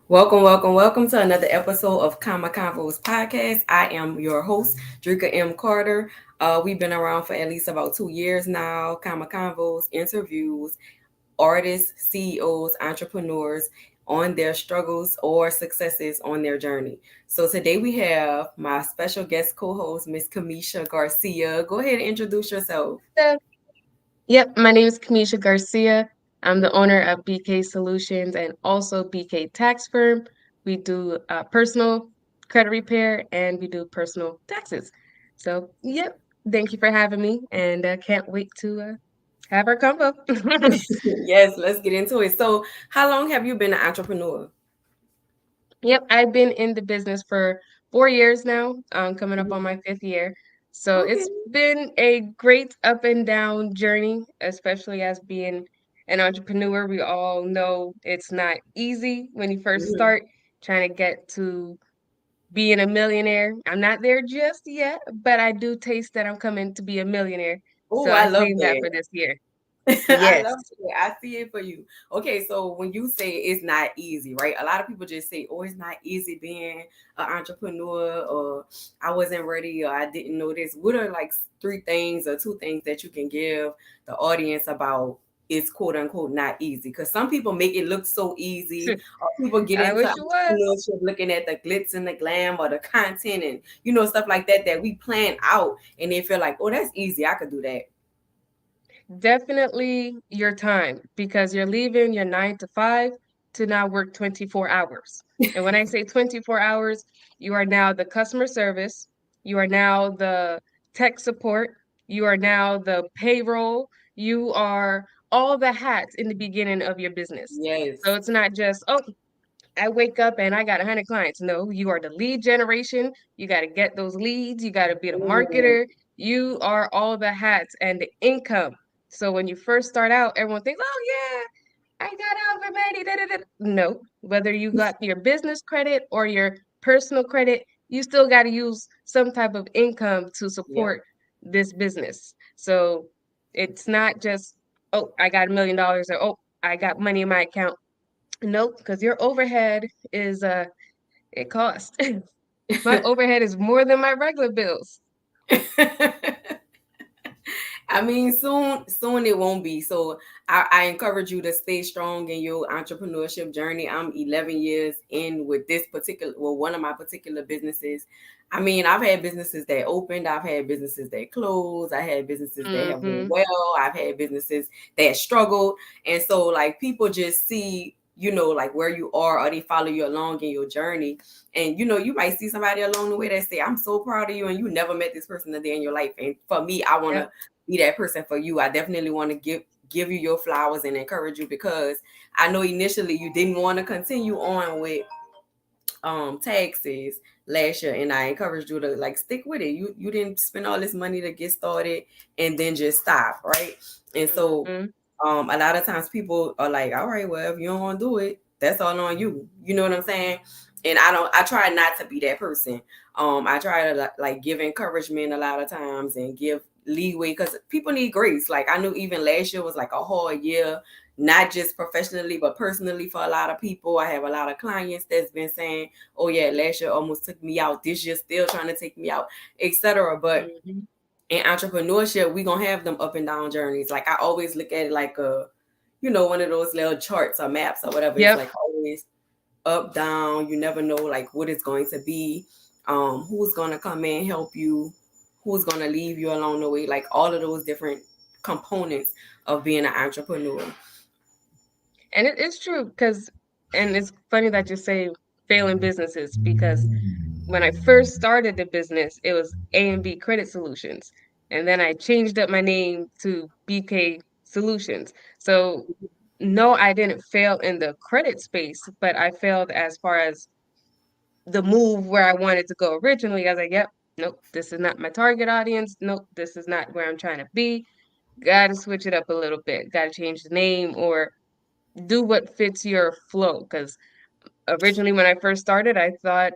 Welcome to another episode of Convos podcast. I am your host, Dricka Carter. We've been around for at least about 2 years now. Convos interviews artists, CEOs, entrepreneurs on their struggles or successes on their journey. So today we have my special guest co-host, Miss Kemmesha Garcia. Go ahead and introduce yourself. Uh, Yep, my name is Kemmesha Garcia. I'm the owner of BK Solutions and also BK Tax Firm. We do personal credit repair and we do personal taxes. So, yep, thank you for having me and can't wait to have our combo. Yes, let's get into it. So, how long have you been an entrepreneur? Yep, I've been in the business for 4 years now, coming up on my fifth year. So Okay. it's been a great up and down journey, especially as being an entrepreneur. We all know it's not easy when you first Mhm. start trying to get to being a millionaire. I'm not there just yet, but I do taste that I'm coming to be a millionaire. Oh, So I I love claim that that. for this year. I Yes, love it. I see it for you. Okay, so when you say it's not easy, right? A lot of people just say, "Oh, it's not easy being an entrepreneur," or "I wasn't ready," or "I didn't know this." What are like three things or two things that you can give the audience about it's quote unquote not easy? Because some people make it look so easy, or people get I into wish it was. entrepreneurship looking at the glitz and the glam or the content and stuff like that we plan out, and they feel like, "Oh, that's easy. I could do that." Definitely your time because you're leaving your 9 to 5 to now work 24 hours. And when I say 24 hours, you are now the customer service, you are now the tech support, you are now the payroll, you are all the hats in the beginning of your business. So Yes. it's not just, oh, I wake up and I got 100 clients. No, you are the lead generation. You got to get those leads. You got to be the Mm, marketer. You are all the hats and the income. So when you first start out, everyone thinks, oh, yeah, I got over money. Da, da, da. No, whether you got your business credit or your personal credit, you still got to use some type of income to yep. support this business. So it's not just, oh, I got $1 million or, oh, I got money in my account. Nope, because your overhead is it costs. My overhead is more than my regular bills. I mean, soon it won't be. So I encourage you to stay strong in your entrepreneurship journey. I'm 11 years in with this one of my particular businesses. I mean, I've had businesses that opened, I've had businesses that closed, I had businesses that have went Mm-hmm. well, I've had businesses that struggled. And so like people just see, like where you are or they follow you along in your journey. And you might see somebody along the way that say, "I'm so proud of you," and you never met this person a day in your life. And for me, I want to Yep. be that person for you. I definitely want to give you your flowers and encourage you because I know initially you didn't want to continue on with taxes last year, and I encouraged you to like stick with it. You didn't spend all this money to get started and then just stop, right? And so Mm-hmm. a lot of times people are like, "All right, well, if you don't want to do it, that's all on you." You know what I'm saying? And I try not to be that person. I try to like give encouragement a lot of times and give leeway because people need grace. Like I knew even last year was like a hard year, not just professionally but personally for a lot of people. I have a lot of clients that's been saying, "Oh yeah, last year almost took me out. This year still trying to take me out," etc. But Mm-hmm. in entrepreneurship, we gonna have them up and down journeys. Like I always look at it like one of those little charts or maps or whatever. It's Yep. like always up, down. You never know like what it's going to be, who's gonna come in help you, who's gonna leave you along the way. Like all of those different components of being an entrepreneur. And it's true because, and it's funny that you say failing businesses because when I first started the business, it was A and B Credit Solutions, and then I changed up my name to BK Solutions. So no, I didn't fail in the credit space, but I failed as far as the move where I wanted to go originally. I was like, yep, nope, this is not my target audience. Nope, this is not where I'm trying to be. Got to switch it up a little bit. Got to change the name or do what fits your flow. Because originally, when I first started, I thought,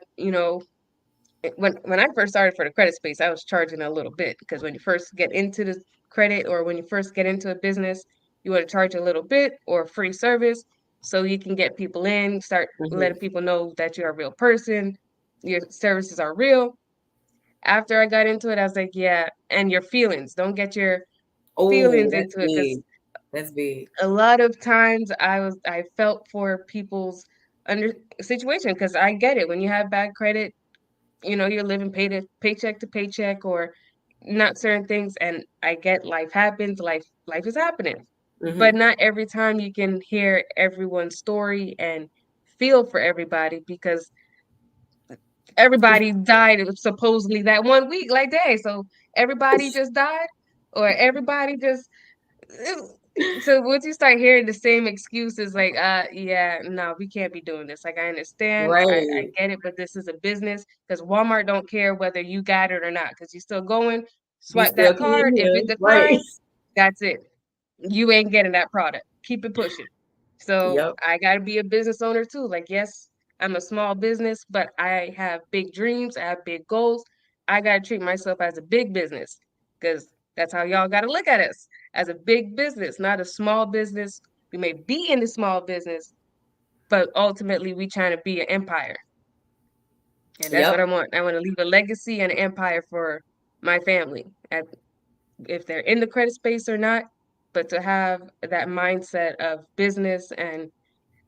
when I first started for the credit space, I was charging a little bit because when you first get into the credit or when you first get into a business, you want to charge a little bit or free service. so you can get people in, start Mm-hmm. letting people know that you're a real person, your services are real. After I got into it, I was like, yeah, and your feelings. Don't get your Oh, feelings that's into it because big. That's big. a lot of times I felt for people's under situation because I get it. When you have bad credit, you're living paycheck to paycheck or not certain things, and I get life happens, life is happening. But Mm-hmm. not every time you can hear everyone's story and feel for everybody because everybody died supposedly that one week, like day. So everybody just died, or everybody just so once you start hearing the same excuses, like, yeah, no, we can't be doing this. Like, I understand, I Right. get it, but this is a business because Walmart don't care whether you got it or not because you're still going, You swipe still that came card. If here. it Right. declines, that's it. You ain't getting that product. Keep it pushing. So Yep. I got to be a business owner too. Like, yes, I'm a small business, but I have big dreams. I have big goals. I got to treat myself as a big business because that's how y'all got to look at us as a big business, not a small business. We may be in the small business, but ultimately we trying to be an empire. And that's what I Yep. want. I want to leave a legacy and an empire for my family. If they're in the credit space or not, but to have that mindset of business and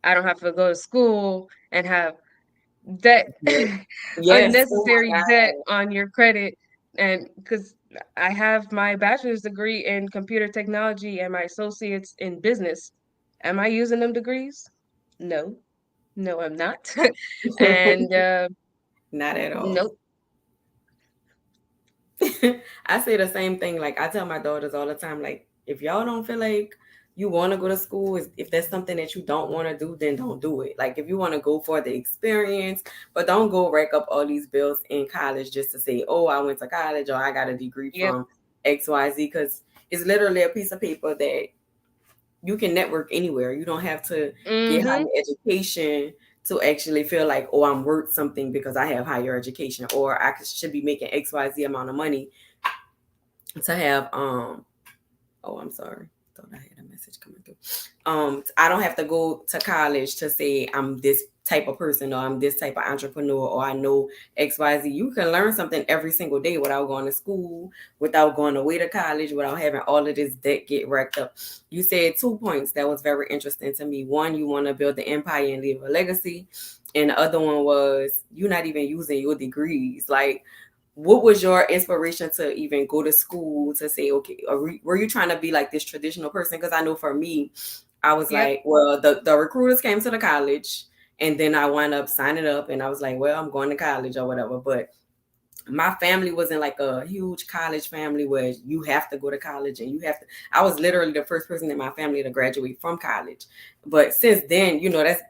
I don't have to go to school and have debt, Yep. Yes. Oh my unnecessary debt God. on your credit. And because I have my bachelor's degree in computer technology and my associates in business. Am I using them degrees? No, no, I'm not. And Not at all. nope. I say the same thing. Like I tell my daughters all the time, like if y'all don't feel like you want to go to school, if that's something that you don't want to do, then don't do it. Like if you want to go for the experience, but don't go rack up all these bills in college just to say, oh, I went to college or I got a degree Yep. from XYZ, because it's literally a piece of paper that you can network anywhere. You don't have to get higher Mm-hmm. education to actually feel like, oh, I'm worth something because I have higher education, or should be making XYZ amount of money to have oh, I'm sorry. Thought I had a message coming through. I don't have to go to college to say I'm this type of person or I'm this type of entrepreneur or I know XYZ. You can learn something every single day without going to school, without going away to college, without having all of this debt get racked up. You said 2 points that was very interesting to me. One, you want to build the empire and leave a legacy. And the other one was you're not even using your degrees. Like, what was your inspiration to even go to school to say, okay, were you trying to be like this traditional person? Because I know for me, I was Yep. like, well, the recruiters came to the college and then I wound up signing up and I was like, well, I'm going to college or whatever. But my family wasn't like a huge college family where you have to go to college and you have to. I was literally the first person in my family to graduate from college. But since then,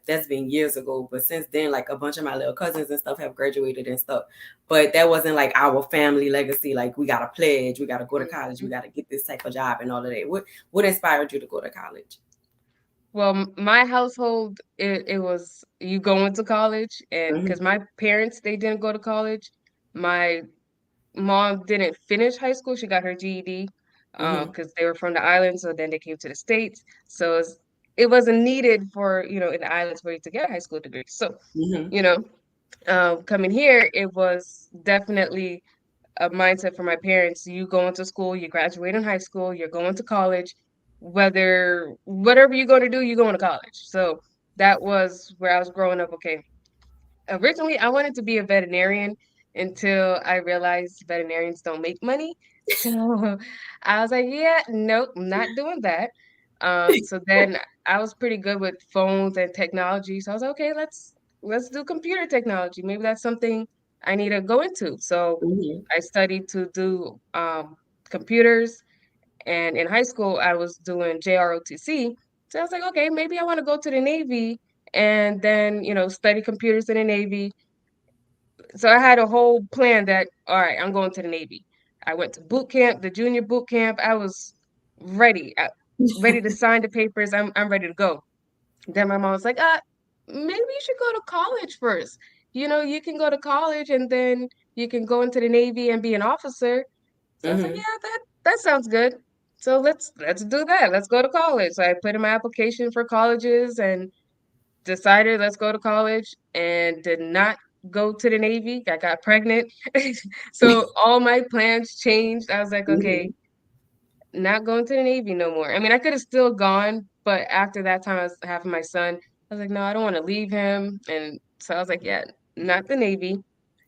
that's been years ago, but since then, like a bunch of my little cousins and stuff have graduated and stuff. But that wasn't like our family legacy, like we got to pledge, we got to go to college, we Mhm. got to get this type of job and all of that. What inspired you to go to college? Well, my household, it was you going to college, and Mm-hmm, because my parents, they didn't go to college. My mom didn't finish high school. She got her GED mm-hmm, because they were from the islands, so then they came to the States. So it wasn't needed for, in the islands for you to get a high school degree. So, mm-hmm, you know, coming here, it was definitely a mindset for my parents. You going to school, you graduate in high school, you're going to college, whatever you're going to do, you're going to college. So that was where I was growing up. Okay, originally I wanted to be a veterinarian until I realized veterinarians don't make money. So I was like, yeah, nope, I'm not doing that. So then I was pretty good with phones and technology. So I was like, okay, let's do computer technology. Maybe that's something I need to go into. So mm-hmm. I studied to do computers, and in high school I was doing JROTC. So I was like, okay, maybe I want to go to the Navy and then, study computers in the Navy. So I had a whole plan that, all right, I'm going to the Navy. I went to boot camp, the junior boot camp. I was ready, ready to sign the papers. I'm ready to go. Then my mom was like, maybe you should go to college first. You can go to college and then you can go into the Navy and be an officer. So I was like, Mm-hmm. yeah, that sounds good. So let's do that. Let's go to college. So I put in my application for colleges, and decided let's go to college and did not go to the Navy. I got pregnant. So all my plans changed. I was like, okay, Mhm. not going to the Navy no more. I mean, I could have still gone, but after that time I was having my son, I was like, no, I don't want to leave him. And so I was like, yeah, not the Navy.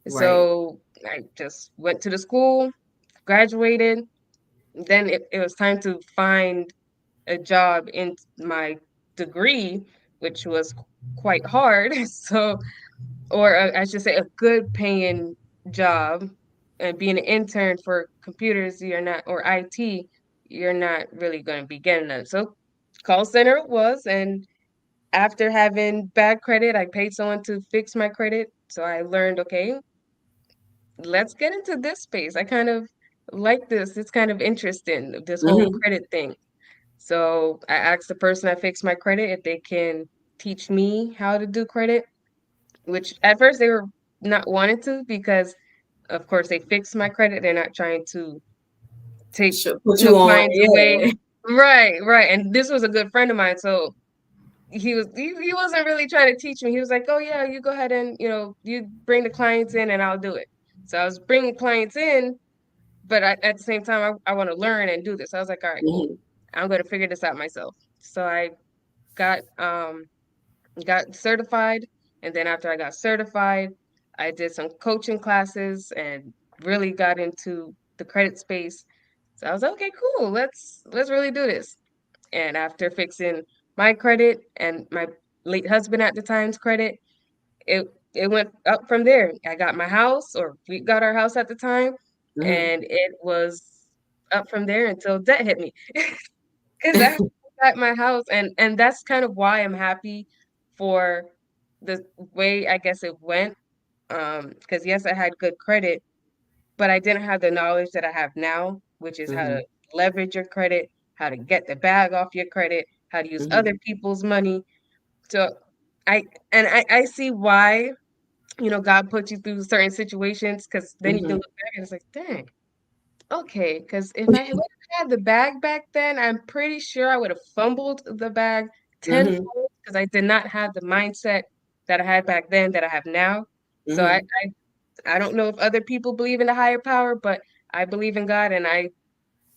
Right. So I just went to the school, graduated. Then it was time to find a job in my degree, which was quite hard. So, or I should say, a good paying job. And being an intern for computers, you're not, or IT, you're not really going to be getting them. So, call center it was. And after having bad credit, I paid someone to fix my credit. So I learned, okay, let's get into this space. I kind of like this. It's kind of interesting, this whole Mhm. credit thing. So I asked the person that fixed my credit if they can teach me how to do credit, which at first they were not wanting to because of course they fixed my credit. They're not trying to take, Should put you on. clients away. Yeah. Right, right. And this was a good friend of mine, so he wasn't really trying to teach me. He was like, "Oh yeah, you go ahead and, you bring the clients in and I'll do it." So I was bringing clients in, but at the same time I want to learn and do this. I was like, "All right, cool. Mhm. I'm going to figure this out myself." So I got got certified, and then after I got certified, I did some coaching classes and really got into the credit space. So I was like, okay, cool. Let's really do this. And after fixing my credit and my late husband at the time's credit, it went up from there. I got my house, or we got our house at the time, Mhm. and it was up from there until debt hit me. Because after I got my house, and that's kind of why I'm happy for the way I guess it went. Because yes, I had good credit, but I didn't have the knowledge that I have now, which is how to Mhm. leverage your credit, how to get the bag off your credit, how to use Mhm. other people's money. So I I see why, God puts you through certain situations, because then you can Mhm. look back and it's like, dang, okay, because if I would have had the bag back then, I'm pretty sure I would have fumbled the bag Mhm. tenfold because I did not have the mindset that I had back then that I have now. So Mhm. I don't know if other people believe in the higher power, but I believe in God, and I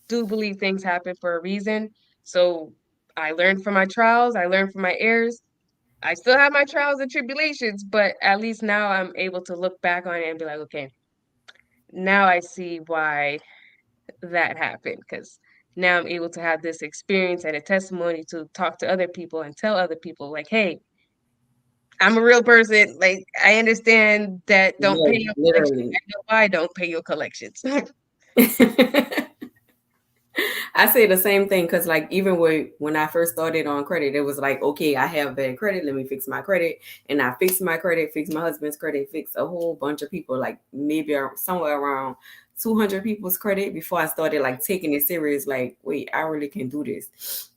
do believe things happen for a reason. So I learned from my trials, I learned from my errors. I still have my trials and tribulations, but at least now I'm able to look back on it and be like, okay, now I see why that happened, because now I'm able to have this experience and a testimony to talk to other people and tell other people, like, hey, I'm a real person. Like, I understand that don't pay Yes, your collections. literally. I know why don't pay your collections. I say the same thing because, like, even when I first started on credit, it was like, okay, I have bad credit. Let me fix my credit. And I fixed my credit, fixed my husband's credit, fixed a whole bunch of people, like maybe somewhere around 200 people's credit before I started like taking it serious. Like, wait, I really can do this.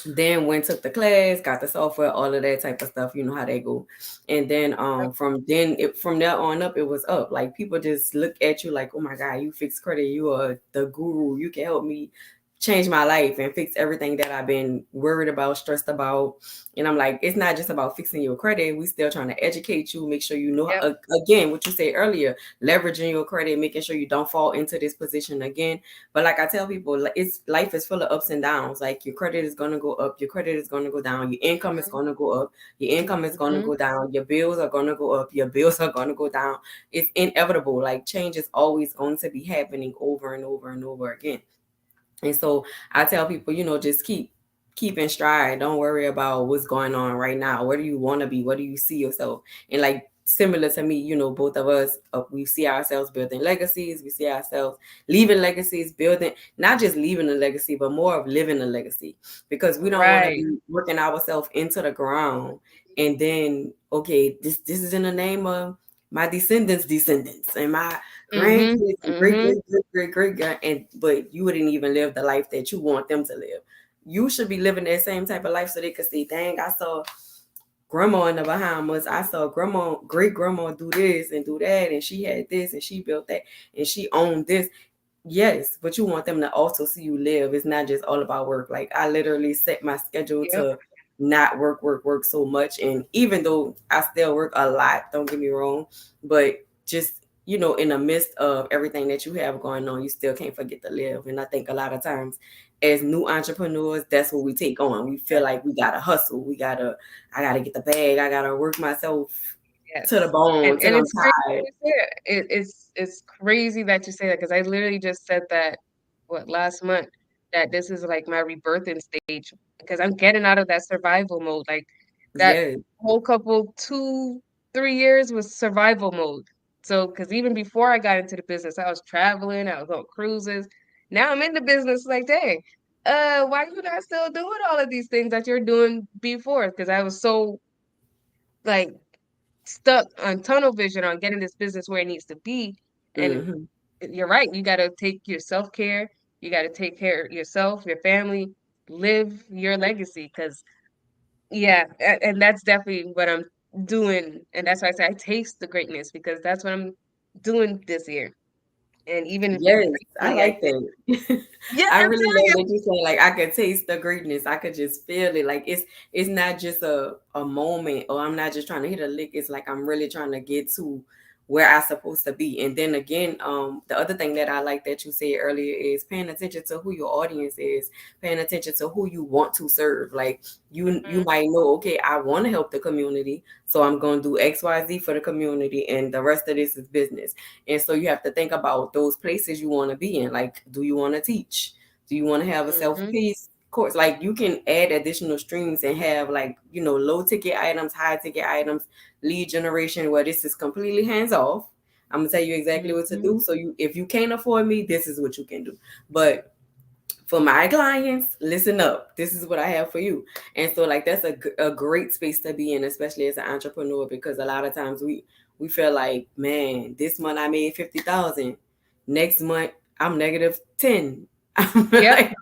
Then went took the class, got the software, all of that type of stuff. You know how they go. And then from there on up, it was up. Like people just look at you like, oh my God, you fix credit, you are the guru. You can help me change my life and fix everything that I've been worried about, stressed about. And I'm like, it's not just about fixing your credit. We still trying to educate you, make sure you know Yep. again what you said earlier, leveraging your credit, making sure you don't fall into this position again. But like I tell people, like, it's life is full of ups and downs. Like your credit is gonna go up, your credit is gonna go down, your income is gonna go up, your income is gonna Mm-hmm. go down, your bills are gonna go up, your bills are gonna go down. It's inevitable. Like change is always going to be happening over and over and over again. And so I tell people, just keep in stride. Don't worry about what's going on right now. Where do you want to be? Where do you see yourself? And like similar to me, both of us, we see ourselves building legacies. We see ourselves leaving legacies, building, not just leaving a legacy, but more of living a legacy, because we don't want to Right. be working ourselves into the ground. And then, okay, this is in the name of my descendants and my Mm-hmm. grandkids and great Mm-hmm. great great great great grand, and but you wouldn't even live the life that you want them to live. You should be living that same type of life so they could see, dang, I saw grandma in the Bahamas, I saw grandma, great grandma do this and do that, and she had this and she built that and she owned this. Yes, but you want them to also see you live. It's not just all about work. Like I literally set my schedule Yep. to not work so much. And even though I still work a lot, don't get me wrong, but just, in the midst of everything that you have going on, you still can't forget to live. And I think a lot of times as new entrepreneurs, that's what we take on. We feel like we gotta hustle, I gotta get the bag, I gotta work myself to the Yes. bone And till I'm it's crazy tired. that you say that. It's crazy that you say that because I literally just said that last month, that this is like my rebirthing stage because I'm getting out of that survival mode. Like that Yes, whole couple 2, 3 years was survival mode. So because even before I got into the business, I was traveling, I was on cruises. Now I'm in the business like, dang, why you not still doing all of these things that you're doing before? Because I was so like stuck on tunnel vision on getting this business where it needs to be. And hmm, you're right, you got to take your self-care, you got to take care of yourself, your family, live your legacy. Because yeah, and that's definitely what I'm doing. And that's why I say I taste the greatness, because that's what I'm doing this year. And even yes, I recently I like did. that. Yeah, I I'm really telling love you. what you say. Like I could taste the greatness. I could just feel it. Like it's not just a moment, or I'm not just trying to hit a lick. It's like I'm really trying to get to where I supposed to be. And then again, the other thing that I like that you said earlier is paying attention to who your audience is, paying attention to who you want to serve. Like you might know, okay, I want to help the community, so I'm gonna do XYZ for the community, and the rest of this is business. And so you have to think about those places you want to be in. Like, do you want to teach? Do you want to have a Mm-hmm. self-paced course? Like you can add additional streams and have, like, low ticket items, high ticket items, lead generation where this is completely hands off. I'm gonna tell you exactly what to Mm-hmm. do. So if you can't afford me, this is what you can do. But for my clients, listen up. This is what I have for you. And so, like, that's a great space to be in, especially as an entrepreneur, because a lot of times we feel like, man, this month I made 50,000. Next month I'm -10. I'm Yep. like,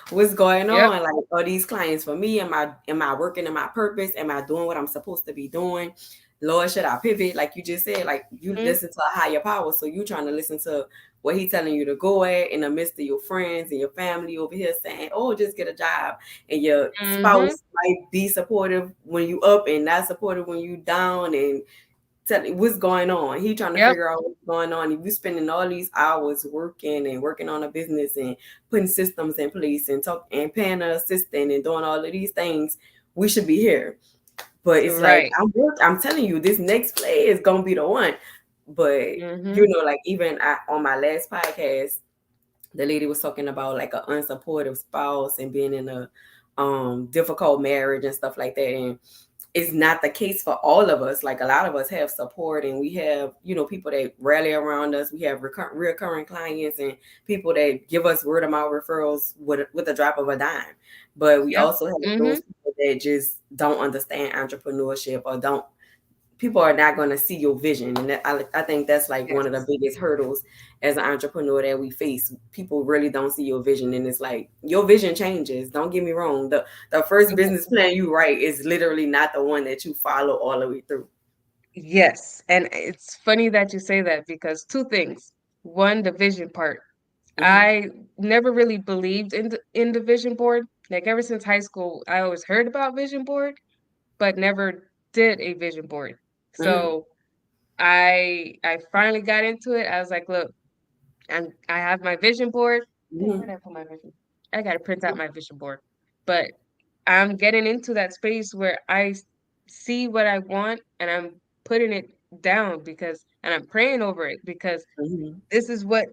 what's going Yep. on? Like, are these clients for me? Am I working in my purpose? Am I doing what I'm supposed to be doing? Lord, should I pivot? Like you just said, like you Mm-hmm. listen to a higher power. So you trying to listen to what he telling you to go at in the midst of your friends and your family over here saying, "Oh, just get a job," and your Mm-hmm. spouse might be supportive when you up and not supportive when you down, and tell you what's going on. He trying to Yep. figure out what's going on. If you spending all these hours working on a business and putting systems in place and paying an assistant and doing all of these things, we should be here. But it's like Right. I'm telling you, this next play is gonna be the one. But Mm-hmm. like even on my last podcast, the lady was talking about like an unsupportive spouse and being in a difficult marriage and stuff like that. And it's not the case for all of us. Like a lot of us have support, and we have people that rally around us. We have recurring clients and people that give us word of mouth referrals with a drop of a dime. But we Yep. also have Mm-hmm. those people that just don't understand entrepreneurship, or don't people are not going to see your vision. And I think that's like one of the Yes. biggest hurdles as an entrepreneur that we face. People really don't see your vision, and it's like your vision changes. Don't get me wrong, the first business plan you write is literally not the one that you follow all the way through. Yes, and it's funny that you say that because two things. One, the vision part. Hmm. I never really believed in the vision board. Like ever since high school, I always heard about vision board, but never did a vision board. Hmm. So I finally got into it. I was like, look, I have my vision board. Dang, where Hmm. did I put my vision? I gotta print out my vision board. But I'm getting into that space where see what I want and I'm putting it down because and I'm praying over it because Hmm. this is what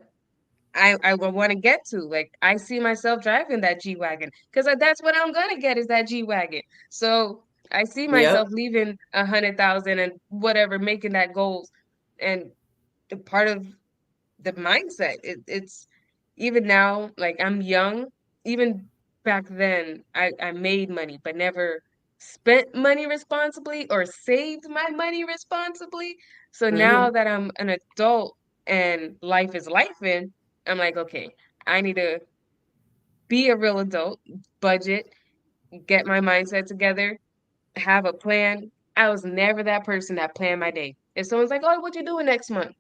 I want to get to. Like I see myself driving that G wagon because that's what I'm gonna get is that G wagon. So I see Yep. myself leaving 100,000 and whatever, making that goals. And the part of the mindset. It's even now, like I'm young, even back then, I made money, but never spent money responsibly or saved my money responsibly. So now Hmm. that I'm an adult and life is life in, I'm like, okay, I need to be a real adult, budget, get my mindset together, have a plan. I was never that person that planned my day. If someone's like, "Oh, what you doing next month?"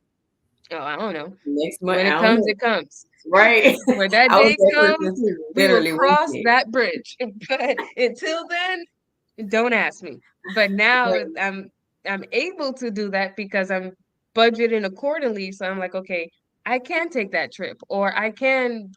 Oh, I don't know. Next month, When I it don't comes, know. it comes. Right. When that I was day that comes, person too. we will Literally cross waiting. that bridge. But until then, Don't ask me. But now Right. I'm able to do that because I'm budgeting accordingly. So I'm like, okay, I can take that trip or I can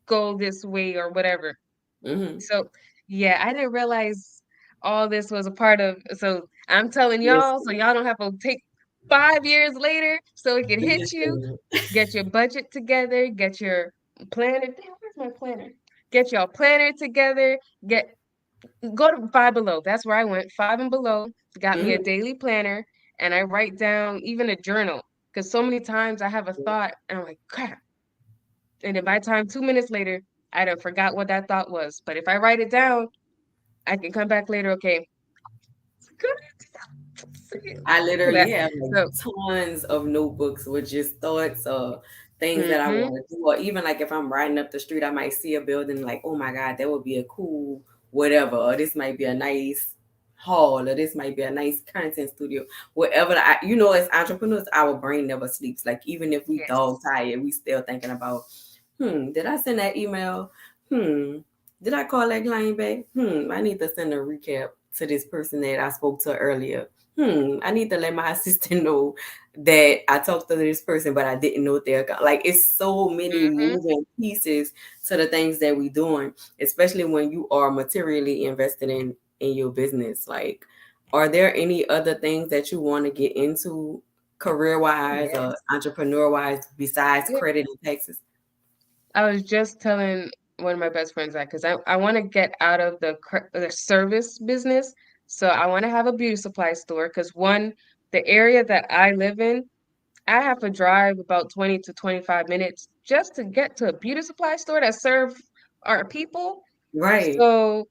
go this way or whatever. Mm-hmm. So yeah, I didn't realize all this was a part of. So I'm telling Yes. y'all, so y'all don't have to take 5 years later, so it can hit you. Listen. Get your budget together. Get your planner. Damn, where's my planner? Get your planner together. Get Go to Five Below. That's where I went. Five and Below got me a Mm-hmm. daily planner, and I write down even a journal because so many times I have a thought and I'm like, crap. And then by the time 2 minutes later, I done forgot what that thought was. But if I write it down, I can come back later. Okay, I do literally that. have like So, tons of notebooks with just thoughts or things that I mm-hmm, want to do. Or even like if I'm riding up the street, I might see a building like, oh my God, that would be a cool whatever. Or this might be a nice hall, or this might be a nice content studio. Whatever as entrepreneurs, our brain never sleeps. Like even if we dog yes, tired, we still thinking about, did I send that email? Hmm, did I call that client back? I need to send a recap to this person that I spoke to earlier. I need to let my assistant know that I talked to this person, but I didn't know their account. Like it's so many mm-hmm, moving pieces to the things that we doing, especially when you are materially invested in your business. Like, are there any other things that you want to get into career wise or yes. entrepreneur wise besides Yeah. credit and taxes? I was just telling one of my best friends that because I want to get out of the service business. So I want to have a beauty supply store because the area that I live in, I have to drive about 20 to 25 minutes just to get to a beauty supply store that serve our people. Right. So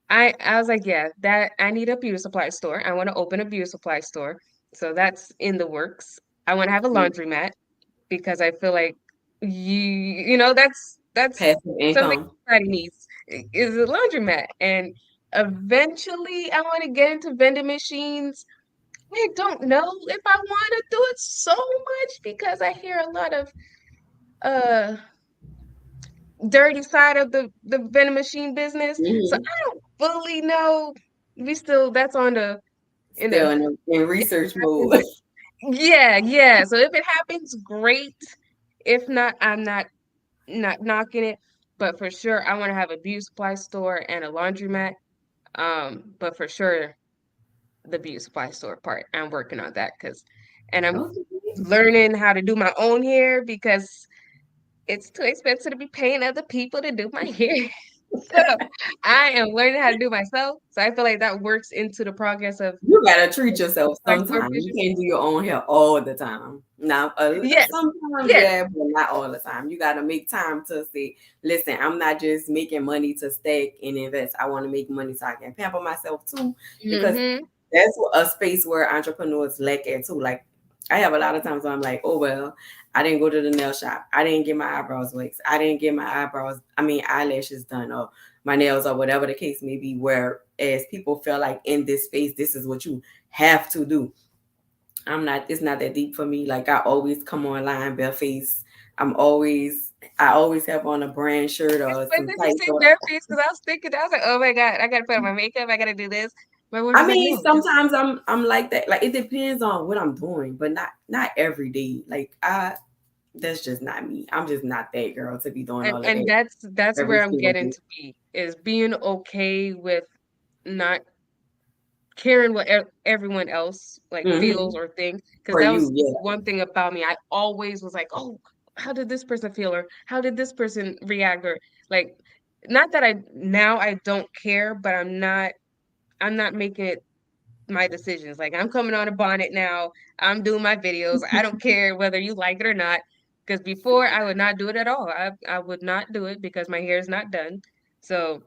I was like, yeah, that I need a beauty supply store. I want to open a beauty supply store. So that's in the works. I want to have a laundromat because I feel like that's Passive something income. everybody needs is a laundromat. And eventually I want to get into vending machines. I don't know if I want to do it so much because I hear a lot of uh dirty side of the vending machine business. So Hmm. I don't fully know. We still that's on the in Still the in if research it mode. happens, yeah, yeah. So if it happens, great. If not, I'm not knocking it. But for sure, I want to have a beauty supply store and a laundromat. But for sure, the beauty supply store part, I'm working on that and I'm Okay. learning how to do my own hair because it's too expensive to be paying other people to do my hair. So I am learning how to do myself. So I feel like that works into the progress of You gotta treat yourself supply store sometimes. You vision. can't do your own hair all the time. Now, Yes. sometimes, Yes. yeah, but not all the time. You gotta make time to say, listen, I'm not just making money to stack and invest. I want to make money so I can pamper myself too, because Mm-hmm. that's a space where entrepreneurs lack at too. Like, I have a lot of times where I'm like, oh well, I didn't go to the nail shop. I didn't get my eyebrows waxed. I didn't get my eyelashes done, or my nails, or whatever the case may be. Whereas people feel like in this space, this is what you have to do. I'm not. It's not that deep for me. Like I always come online bareface. I always have on a brand shirt It's or funny some that you tights. say bare face because I was thinking, I was like, oh my God, I gotta put on my makeup, I gotta do this. My boyfriend's I like, mean, no, just sometimes I'm like that. Like it depends on what I'm doing, but not every day. Like that's just not me. I'm just not that girl to be doing all of and that that's every where I'm single getting day. to be is being okay with not caring what everyone else like feels Hmm. or thinks because For that you, was yeah. one thing about me. I always was like, oh, how did this person feel or how did this person react or like not that I don't care, but I'm not making it my decisions. Like I'm coming on a bonnet now. I'm doing my videos. I don't care whether you like it or not. Because before I would not do it at all. I would not do it because my hair is not done. So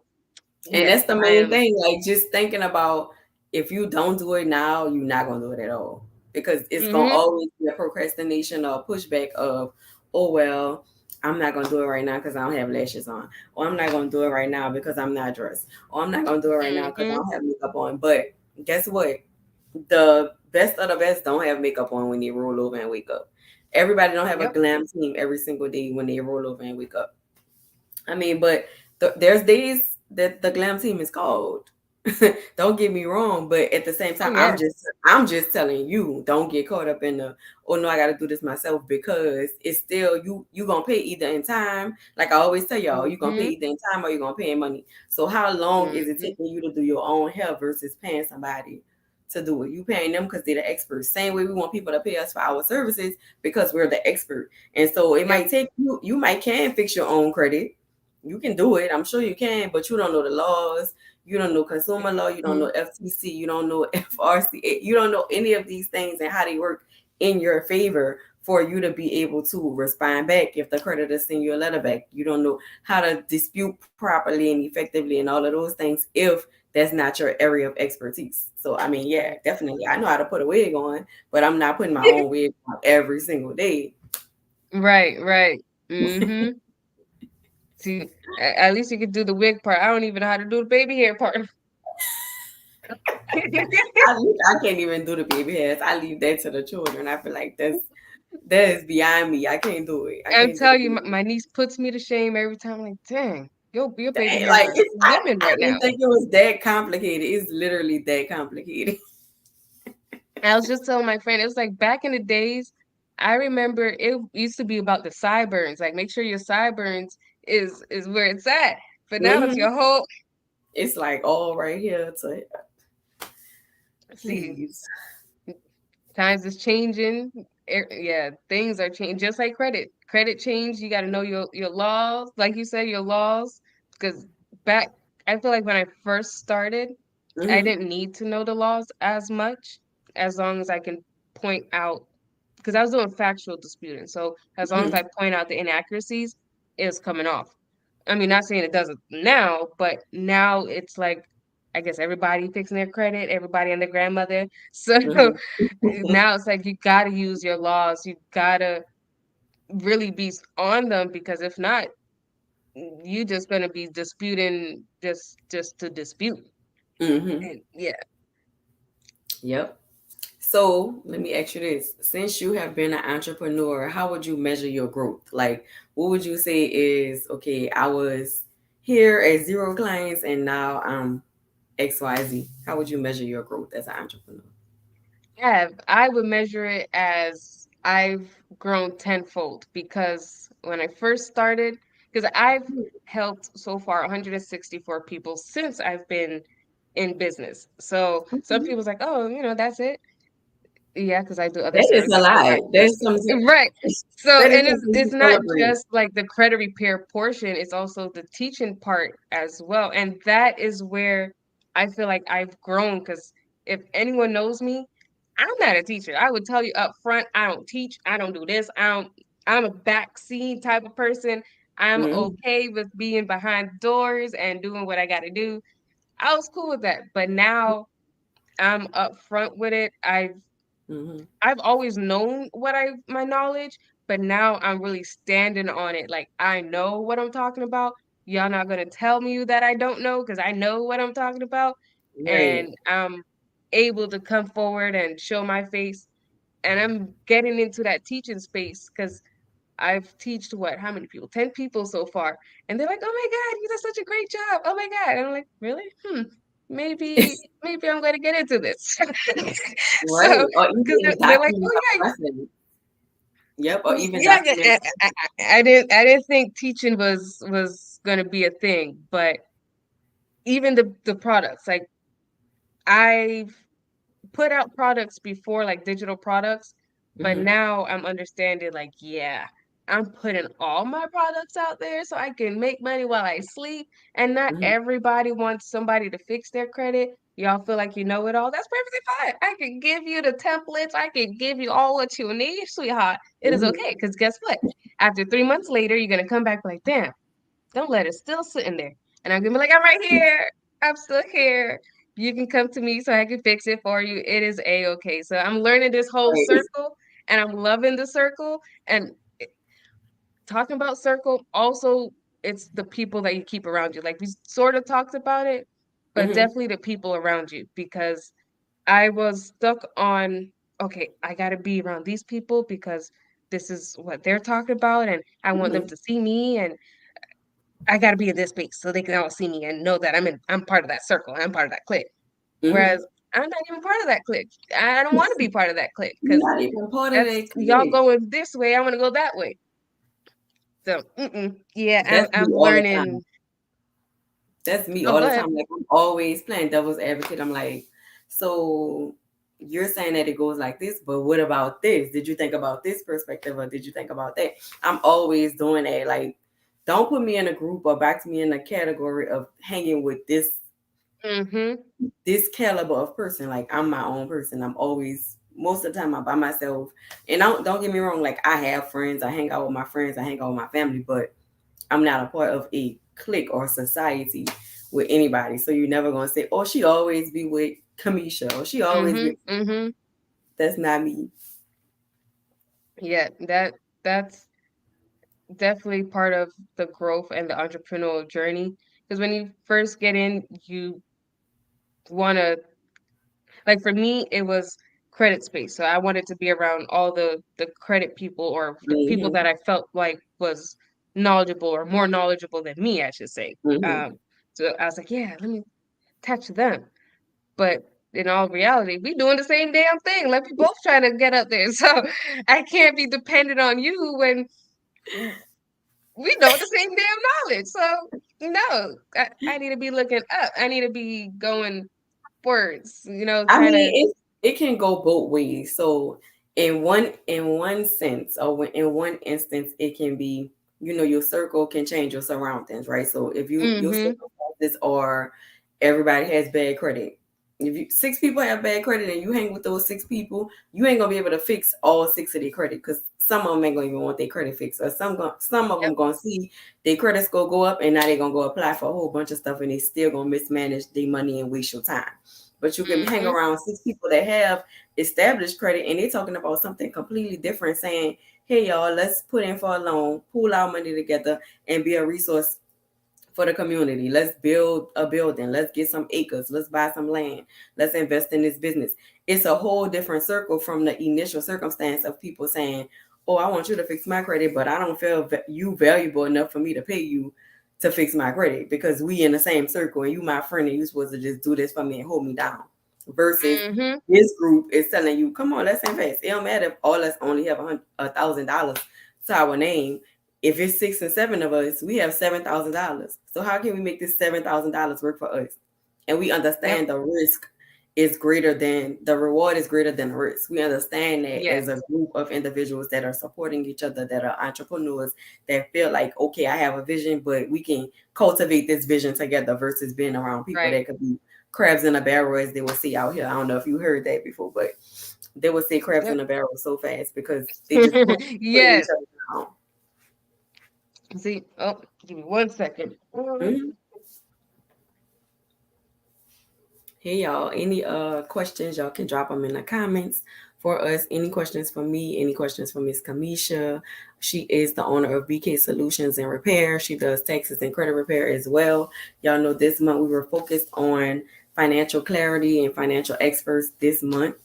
And yeah, that's the I main am. thing. Like just thinking about if you don't do it now, you're not gonna do it at all. Because it's gonna Hmm. always be a procrastination or a pushback of, oh well, I'm not gonna do it right now because I don't have lashes on. Or I'm not gonna do it right now because I'm not dressed. Or I'm not gonna do it right now because I Hmm. don't have makeup on. But guess what? The best of the best don't have makeup on when they roll over and wake up. Everybody don't have a Yep. glam team every single day when they roll over and wake up. I mean, but there's days that the glam team is called. Don't get me wrong, but at the same Oh, time, yes. I'm just telling you, don't get caught up in the, oh no, I got to do this myself, because it's still you gonna pay either in time. Like I always tell y'all, you gonna pay Mhm, either in time or you gonna pay in money. So how long is it mhm. taking you to do your own hair versus paying somebody to do it? You paying them because they're the experts. Same way we want people to pay us for our services because we're the expert. And so it Yep. might take you. You might can fix your own credit. You can do it. I'm sure you can, but you don't know the laws, you don't know consumer law, you don't Mhm. know FTC, you don't know FRC, you don't know any of these things and how they work in your favor for you to be able to respond back if the creditor send you a letter back. You don't know how to dispute properly and effectively and all of those things if that's not your area of expertise. So I mean, yeah, Right. definitely. I know how to put a wig on, but I'm not putting my own wig on every single day. Right, right. Mhm. See, at least you could do the wig part. I don't even know how to do the baby hair part. I can't even do the baby hairs. I leave that to the children. I feel like that is beyond me. I can't do it. I I'm can't do the telling you, baby. my niece puts me to shame every time. I'm like, dang, your baby Dang, hairs like are it's, swimming I right now. didn't think it was that complicated. It's literally that complicated. I was just telling my friend, it was like back in the days, I remember it used to be about the sideburns. Like, make sure your sideburns is where it's at. But now it's Hmm. your whole. It's like all right here to See, please. times is changing. Yeah, things are changing. Just like credit, credit change. You got to know your laws, like you said, your laws. Because back, I feel like when I first started, I Hmm. didn't need to know the laws as much, as long as I can point out, because I was doing factual disputing. So as long as Hmm. I point out the inaccuracies, it's coming off. I mean, not saying it doesn't now, but now it's like, I guess everybody fixing their credit, everybody and their grandmother. So Hmm. now it's like you gotta use your laws. You gotta really be on them, because if not, you just gonna be disputing just to dispute. Hmm. And yeah. Yep. So let me ask you this. Since you have been an entrepreneur, how would you measure your growth? Like, what would you say is, okay, I was here at zero clients and now I'm XYZ? How would you measure your growth as an entrepreneur? Yeah, I would measure it as I've grown tenfold, because when I first started, because I've helped so far 164 people since I've been in business. So some Okay. people's like, oh, that's it. Yeah, because I do other That is a services lot. besides There's this. some Right. So, that is and something to it's not celebrate. just like the credit repair portion, it's also the teaching part as well. And that is where I feel like I've grown, because if anyone knows me, I'm not a teacher. I would tell you up front, I don't teach, I don't do this, I'm a backseat type of person. I'm Mm-hmm. okay with being behind doors and doing what I gotta do. I was cool with that. But now I'm upfront with it. Mm-hmm. I've always known my knowledge, but now I'm really standing on it. Like, I know what I'm talking about. Y'all not gonna tell me that I don't know, because I know what I'm talking about, Right. and I'm able to come forward and show my face. And I'm getting into that teaching space, because I've teached what? How many people? 10 people so far. And they're like, "Oh my God, you did such a great job. Oh my God." And I'm like, "Really? Maybe I'm going to get into this." Right. So, Or because even they're like, documenting "Oh a yeah, lesson. Yep. Or even yeah, documenting yeah." a lesson. I didn't think teaching was going to be a thing, but even the products, like, I've put out products before, like digital products, but Mm-hmm. now I'm understanding, like, yeah, I'm putting all my products out there so I can make money while I sleep. And not Mm-hmm. everybody wants somebody to fix their credit. Y'all feel like you know it all. That's perfectly fine. I can give you the templates. I can give you all what you need, sweetheart. It is Mm-hmm. okay. Because guess what? After 3 months later, you're gonna come back like, damn, don't let it still sitting there. And I'm gonna be like, I'm right here. I'm still here. You can come to me so I can fix it for you. It is a-okay. So I'm learning this whole Right. circle, and I'm loving the circle. And talking about circle, also it's the people that you keep around you. Like, we sort of talked about it, but Mm-hmm. definitely the people around you, because I was stuck on, okay, I gotta be around these people because this is what they're talking about, and I want them Mm-hmm. to see me. And I got to be in this space so they can all see me and know that I'm part of that circle. I'm part of that clique. Mm-hmm. Whereas I'm not even part of that clique. I don't want to be part of that clique because You're not even part of that's that y'all clique. going this way. I want to go that way. So, yeah, That's I'm me all the learning. time. That's me Oh, all go the ahead. time. Like I'm always playing devil's advocate. I'm like, so you're saying that it goes like this, but what about this? Did you think about this perspective or did you think about that? I'm always doing that. Like, don't put me in a group or back to me in a category of hanging with Mm-hmm. this caliber of person. Like I'm my own person. I'm always most of the time I'm by myself. And don't get me wrong, like I have friends, I hang out with my friends, I hang out with my family, but I'm not a part of a clique or society with anybody. So you're never gonna say, "Oh, she always be with Kemmesha," or "She always Mm-hmm. be." Mm-hmm. That's not me. Yeah, that's definitely part of the growth and the entrepreneurial journey. Because when you first get in, you want to, like, for me, it was credit space. So I wanted to be around all the credit people, or the people Hmm. that I felt like was knowledgeable or more knowledgeable than me, I should say. Hmm. Um, so I was like, yeah, let me touch them. But in all reality, we doing the same damn thing. Like, we both trying to get up there. So I can't be dependent on you when we know the same damn knowledge. So no, I need to be looking up. I need to be going forwards, I trying mean, to. it can go both ways. So in one sense, or in one instance, it can be your circle can change your surroundings, right? So if your Mm-hmm. circumstances are everybody has bad credit. If six people have bad credit and you hang with those six people, you ain't gonna be able to fix all six of their credit because some of them ain't gonna even want their credit fixed, or some of them Yep. gonna see their credit score go up and now they're gonna go apply for a whole bunch of stuff and they still gonna mismanage their money and waste your time. But you can hang Mm-hmm. around six people that have established credit and they're talking about something completely different, saying, "Hey y'all, let's put in for a loan, pool our money together, and be a resource for the community. Let's build a building. Let's get some acres. Let's buy some land. Let's invest in this business." It's a whole different circle from the initial circumstance of people saying, "Oh, I want you to fix my credit, but I don't feel you valuable enough for me to pay you to fix my credit because we in the same circle and you my friend and you supposed to just do this for me and hold me down." Versus Mm-hmm. this group is telling you, "Come on, let's invest." It don't matter if all us only have $1,000 to our name. If it's six and seven of us, we have $7,000. So how can we make this $7,000 work for us? And we Yep. understand the risk is greater than the reward is greater than the risk. We understand that as a Yes. group of individuals that are supporting each other, that are entrepreneurs, that feel like, okay, I have a vision, but we can cultivate this vision together versus being around people Right. that could be crabs in a barrel, as they would say out here. I don't know if you heard that before, but they would say crabs in Yep. a barrel so fast because they just putting each Yes. other down. See, oh, give me 1 second. Mhm. Hey y'all, any questions y'all can drop them in the comments for us. Any questions for me? Any questions for Miss Kemmesha? She is the owner of BK Solutions and Repair. She does taxes and credit repair as well. Y'all know this month we were focused on financial clarity and financial experts this month.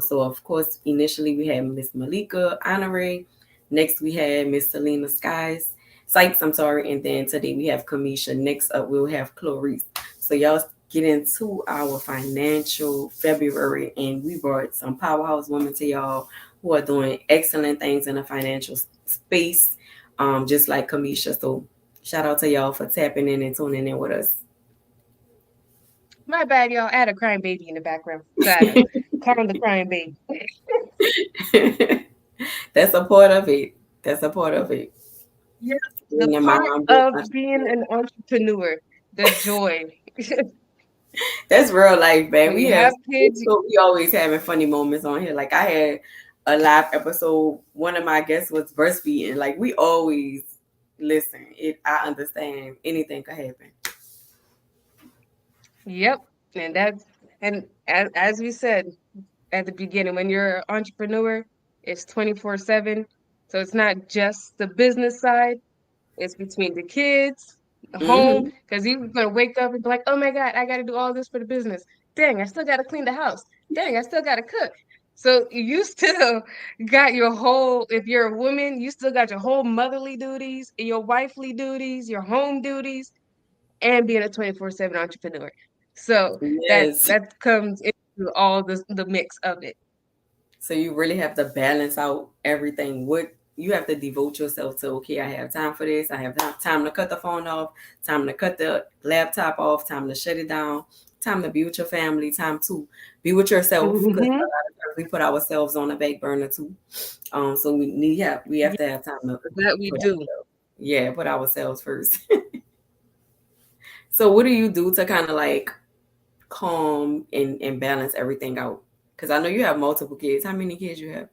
So of course initially we had Miss Malika Honore. Next we had Miss Selena Sykes, I'm sorry, and then today we have Kemmesha. Next up we'll have Clarice. So y'all get into our financial February, and we brought some powerhouse women to y'all who are doing excellent things in the financial space, just like Kemmesha. So shout out to y'all for tapping in and tuning in with us. My bad, y'all. I had a crying baby in the background. So I had to calm the crying baby. That's a part of it. That's a part of it. Yeah. The Being a part mom, being of an being entrepreneur. an entrepreneur, the joy. That's real life, man. When you have kids, We always having funny moments on here. Like I had a live episode. One of my guests was breastfeeding. Like we always listen. I understand anything could happen. yep. And that's, and as we said at the beginning, when you're an entrepreneur, it's 24/7. So it's not just the business side, it's between the kids, the home, Hmm. because you're gonna wake up and be like, oh my God, I gotta do all this for the business. Dang, I still gotta clean the house. Dang, I still gotta cook. So you still got your whole, if you're a woman, you still got your whole motherly duties, your wifely duties, your home duties, and being a 24/7 entrepreneur. So Yes. that comes into all the mix of it. So you really have to balance out everything. What you have to devote yourself to. Okay, I have time for this. I have time to cut the phone off. Time to cut the laptop off. Time to shut it down. Time to be with your family. Time to be with yourself because a Hmm. lot of times we put ourselves on the back burner too. So we have Yeah, to have time to that we put do. ourselves, yeah, put ourselves first. So what do you do to kind of like calm and balance everything out? Because I know you have multiple kids. How many kids you have?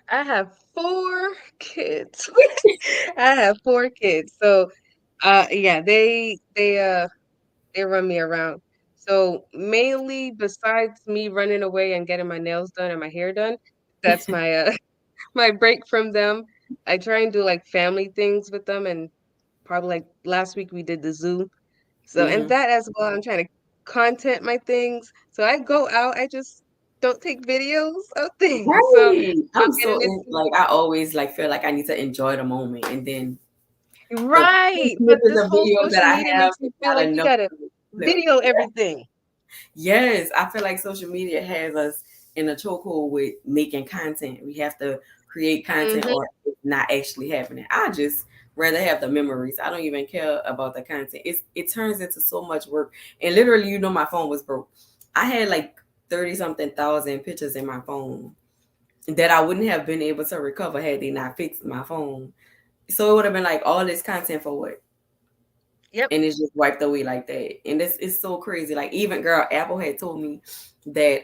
I have 4 kids. I have 4 kids. So yeah, they run me around. So mainly besides me running away and getting my nails done and my hair done, that's my my break from them. I try and do like family things with them, and probably like last week we did the zoo. So and Hmm. that as well, I'm trying to content my things. So I go out, I just don't take videos of things. So Right. I'm I'm getting so into like I always like feel like I need to enjoy the moment, and then the right, but snippets this of whole video that social I media have makes is me feel not like you enough gotta to clip. video everything. Yes, I feel like social media has us in a chokehold with making content. We have to create content Hmm. or it's not actually happening. I just rather have the memories. I don't even care about the content. It turns into so much work. And literally, my phone was broke. I had like 30 something thousand pictures in my phone that I wouldn't have been able to recover had they not fixed my phone. So it would have been like all this content for what? Yep. And it's just wiped away like that. And this is so crazy. Like even girl, Apple had told me that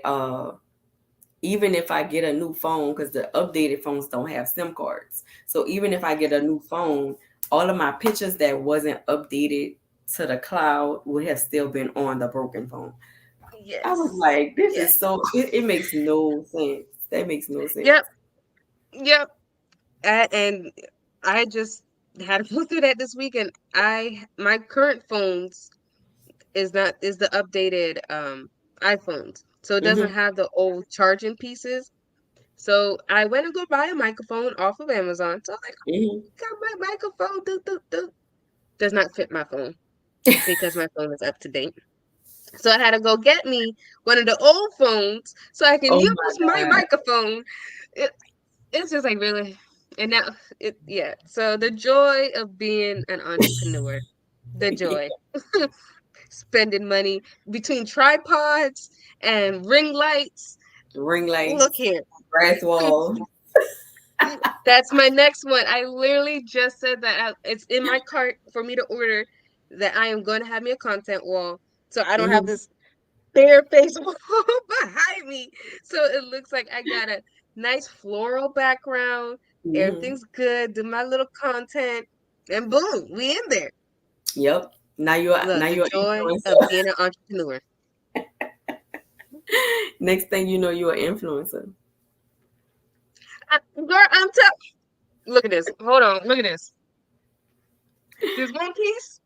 even if I get a new phone, because the updated phones don't have SIM cards. So even if I get a new phone, all of my pictures that wasn't updated to the cloud would have still been on the broken phone. I was Yes. like, this Yes. is it makes no sense. That makes no sense. Yep. Yep. And I just had to go through that this week, and my current phones is the updated iPhones, so it doesn't Hmm. have the old charging pieces. So I went and go buy a microphone off of Amazon. So I'm like, Hmm. got my microphone. Does not fit my phone because my phone is up to date. So I had to go get me one of the old phones so I can Oh use my my God. microphone. It, it's just like really, and now yeah. So the joy of being an entrepreneur, the joy, spending money between tripods and ring lights. Ring Look lights, here. brass wall. That's my next one. I literally just said that it's in my cart for me to order that I am going to have me a content wall. So I don't have Hmm. this bare face wall behind me. So it looks like I got a nice floral background. Hmm. Everything's good. Do my little content. And boom, we in there. Yep. Look, Now the you're an joy of influencer. being an entrepreneur. Next thing you know, you're an influencer. Girl, look at this. Hold on. Look at this. This one piece.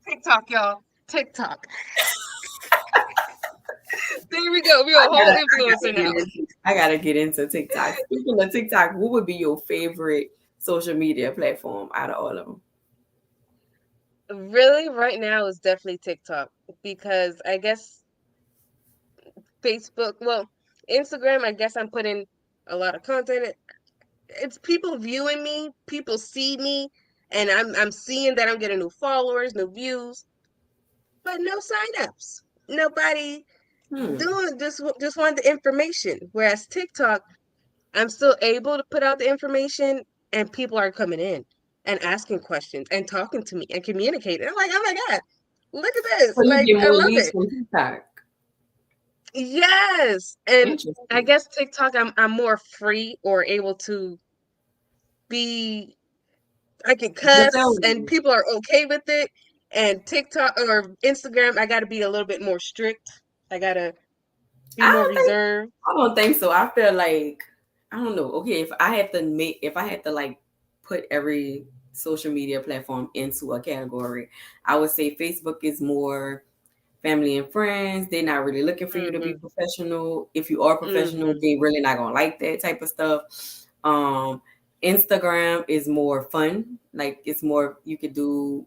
TikTok, y'all. TikTok. There we go. We're a whole influencer now. I gotta get into TikTok. Speaking of TikTok, what would be your favorite social media platform out of all of them? Really, right now is definitely TikTok because I guess Facebook, well, Instagram, I guess I'm putting a lot of content. It's people viewing me, people see me, and I'm seeing that I'm getting new followers, new views, but no signups. Nobody Hmm. doing just want the information. Whereas TikTok, I'm still able to put out the information and people are coming in and asking questions and talking to me and communicating. I'm like, oh my God, look at this. So you Like, get I more love leads it. from TikTok. Yes. And I Interesting. guess TikTok, I'm more free or able to be, I can Yourself. cuss and people are okay with it. And TikTok or Instagram, I got to be a little bit more strict. I got to be I more don't think reserved. I don't think so. I feel like I don't know. Okay, if I had to like put every social media platform into a category, I would say family and friends. They're not really looking for you to be Mhm. professional. If you are professional, Mhm. they really not gonna like that type of stuff. Um, Instagram is more fun. Like it's more you could do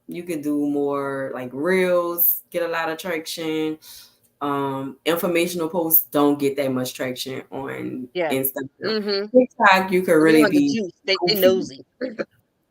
more like reels, get a lot of traction. Informational posts don't get that much traction on Yeah. Instagram. Mhm. TikTok, you could They really want the be juice. They goofy. nosy.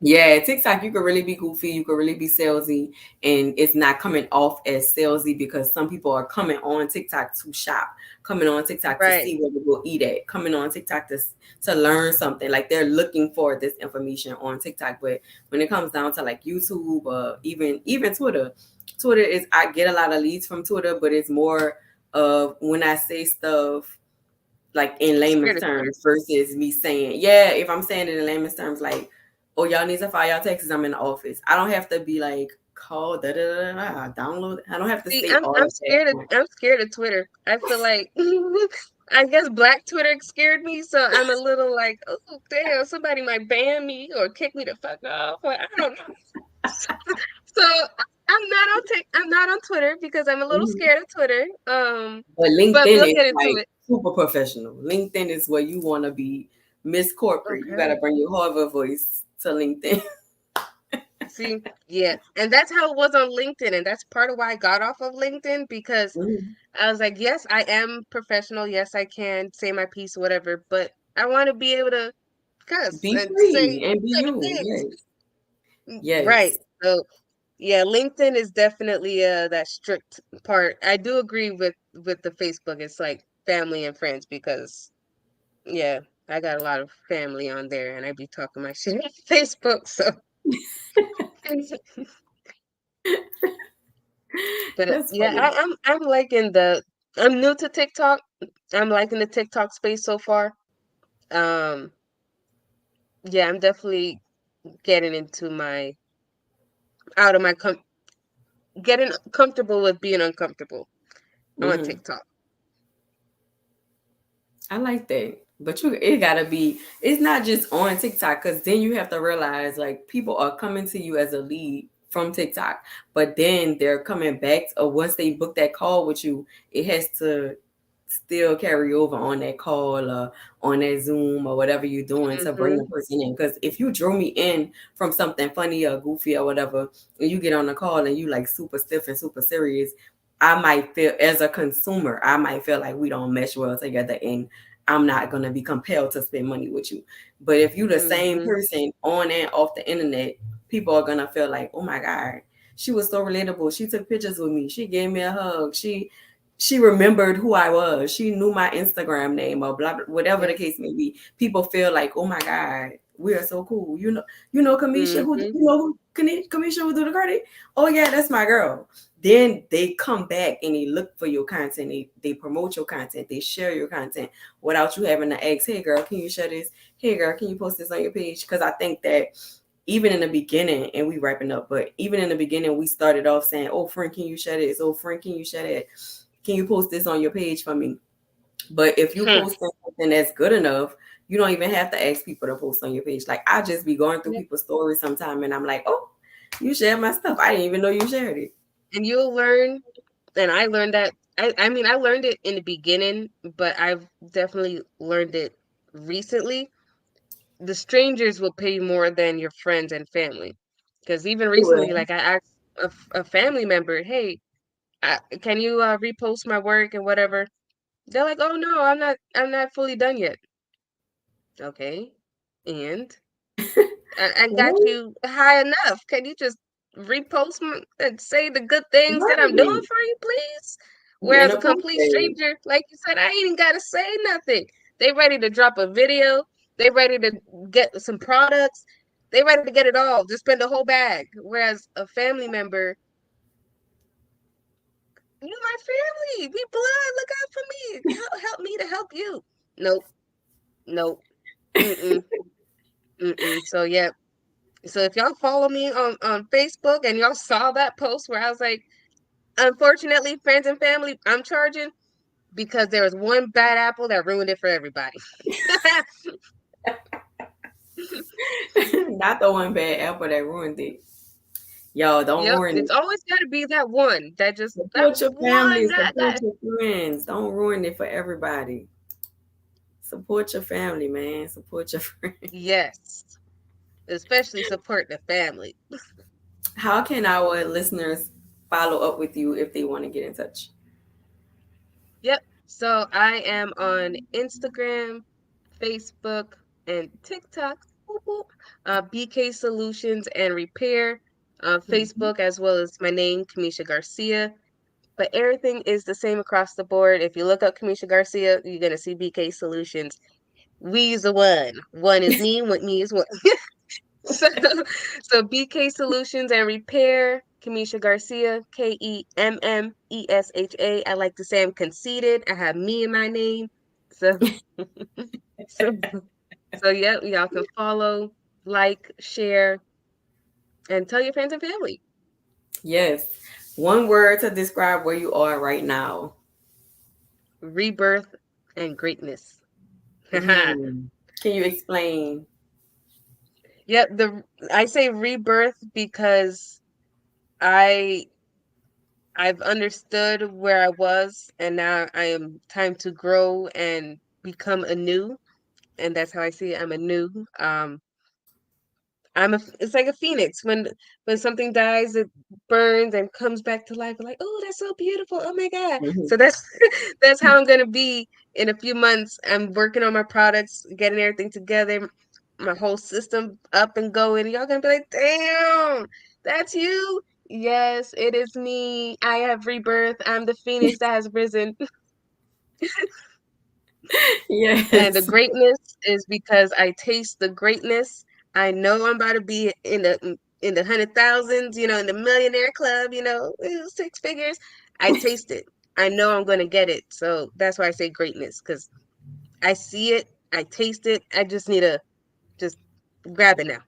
Yeah, TikTok, you could really be goofy, you could really be salesy, and it's not coming off as salesy because some people are coming on TikTok to shop, coming on TikTok to Right. see where to go eat at, coming on TikTok to learn something. Like they're looking for this information on TikTok. But when it comes down to like YouTube or even Twitter, Twitter is I get a lot of leads from Twitter, but it's more of when I say stuff like in layman's Scared of Twitter. terms versus me saying, yeah, if I'm saying it in layman's terms, like, oh, y'all need to file y'all taxes, I'm in the office. I don't have to be like, call, download. I don't have to See, say all of that. I'm scared of Twitter. I feel like I guess Black Twitter scared me, so I'm a little like, oh damn, somebody might ban me or kick me the fuck off. Or I don't know. So I'm not on Twitter because I'm a little Mhm. scared of Twitter. But But LinkedIn we'll is get into like it. super professional. LinkedIn is where you want to be Miss Corporate. You got to Okay. bring your Harvard voice to LinkedIn. See, yeah. And that's how it was on LinkedIn. And that's part of why I got off of LinkedIn because Mhm. I was like, yes, I am professional. Yes, I can say my piece, whatever, but I want to be able to cuss Be and say free and be certain you. things. Yes. Yes. Right. So yeah, LinkedIn is definitely that strict part. I do agree with the Facebook. It's like family and friends because yeah, I got a lot of family on there and I be talking my shit on Facebook. So but That's yeah, funny. I'm liking the I'm new to TikTok. I'm liking the TikTok space so far. Um yeah, I'm definitely getting into my out of my getting comfortable with being uncomfortable on Hmm. TikTok. I like that. But it gotta be, it's not just on TikTok, because then you have to realize like people are coming to you as a lead from TikTok, but then they're coming back, or once they book that call with you, it has to still carry over on that call or on that Zoom or whatever you're doing to bring Mhm. the person in. Because if you drew me in from something funny or goofy or whatever, and you get on the call and you like super stiff and super serious, I might feel as a consumer, I might feel like we don't mesh well together and I'm not gonna be compelled to spend money with you. But if you the same Mhm. person on and off the internet, people are gonna feel like, oh my God, she was so relatable. She took pictures with me. She gave me a hug. She remembered who I was. She knew my Instagram name or blah, blah whatever Yeah. the case may be. People feel like, oh my God, we are so cool. Kemmesha Mhm. Kemmesha who do the credit? Oh yeah, that's my girl. Then they come back and they look for your content. They promote your content. They share your content without you having to ask, hey girl, can you share this? Hey girl, can you post this on your page? Because I think that even in the beginning, and we wrapping up, but even in the beginning, we started off saying, oh friend, can you share this? Oh friend, can you share that? Can you post this on your page for me? But if you Hmm. post something that's good enough, you don't even have to ask people to post on your page. Like I just be going through Yeah. people's stories sometime and I'm like, oh, you shared my stuff. I didn't even know you shared it. And you'll learn, and I learned that. I mean, I learned it in the beginning, but I've definitely learned it recently. The strangers will pay more than your friends and family. Because even It recently, will. like I asked a family member, "Hey, can you repost my work and whatever?" They're like, "Oh no, I'm not fully done yet." Okay, and I got Right. you high enough. Can you just repost and say the good things that I'm doing Right. for you, please? You in Whereas a a post complete day. stranger, like you said, I ain't even gotta say nothing. They ready to drop a video. They ready to get some products. They ready to get it all. Just spend the whole bag. Whereas a family member, you my family. We blood. Look out for me. Help me to help you. Nope. Nope. Mm-mm. Mm-mm. So yeah, so if y'all follow me on Facebook and y'all saw that post where I was like, unfortunately, friends and family, I'm charging because there was one bad apple that ruined it for everybody. Not the one bad apple that ruined it. Yo, don't Yep, ruin it's it. always got to be that one that just that Support your family, one support that your friends. Don't ruin it for everybody. Support your family, man. Support your friends. yes, especially support the family. How can our listeners follow up with you if they want to get in touch? Yep. So I am on Instagram, Facebook, and TikTok. Whoop, whoop. BK Solutions and Repair. Mhm. Facebook as well as my name, Kemmesha Garcia. But everything is the same across the board. If you look up Kemmesha Garcia, you're gonna see BK Solutions. We's the one. One is me. What me is one. So, so BK Solutions and Repair, Kemmesha Garcia, Kemmesha. I like to say I'm conceited. I have me in my name. So, so, so yeah, y'all can follow, like, share, and tell your friends and family. Yes. One word to describe where you are right now. Rebirth and greatness. Mm. Can you explain? Yep, the I say rebirth because I I've understood where I was, and now I am time to grow and become anew. And that's how I see it. I'm anew. It's like a phoenix. When something dies, it burns and comes back to life. Like, oh, that's so beautiful. Oh my God. Mhm. So that's that's how I'm gonna be in a few months. I'm working on my products, getting everything together, my whole system up and going. Y'all gonna be like, damn, that's you. Yes, it is me. I have rebirth. I'm the phoenix that has risen. And the Yes. greatness is because I taste the greatness. I know I'm about to be in the 100,000s, in the millionaire club, 6 figures. I taste it. I know I'm going to get it. So that's why I say greatness, because I see it, I taste it. I just need to just grab it now.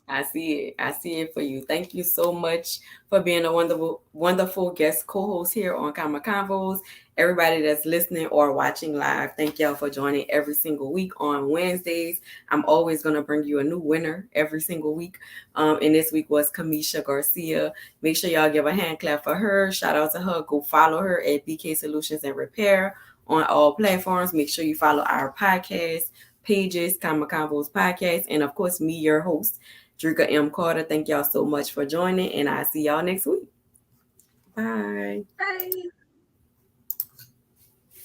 I see it. I see it for you. Thank you so much for being a wonderful, wonderful guest co-host here on Convos. Everybody that's listening or watching live, thank y'all for joining every single week on Wednesdays. I'm always gonna bring you a new winner every single week. And this week was Kemmesha Garcia. Make sure y'all give a hand clap for her. Shout out to her. Go follow her at BK Solutions and Repair on all platforms. Make sure you follow our podcast pages, Convos Podcast, and of course me, your host. Dricka Carter. Thank y'all so much for joining, and I'll see y'all next week. Bye. Bye.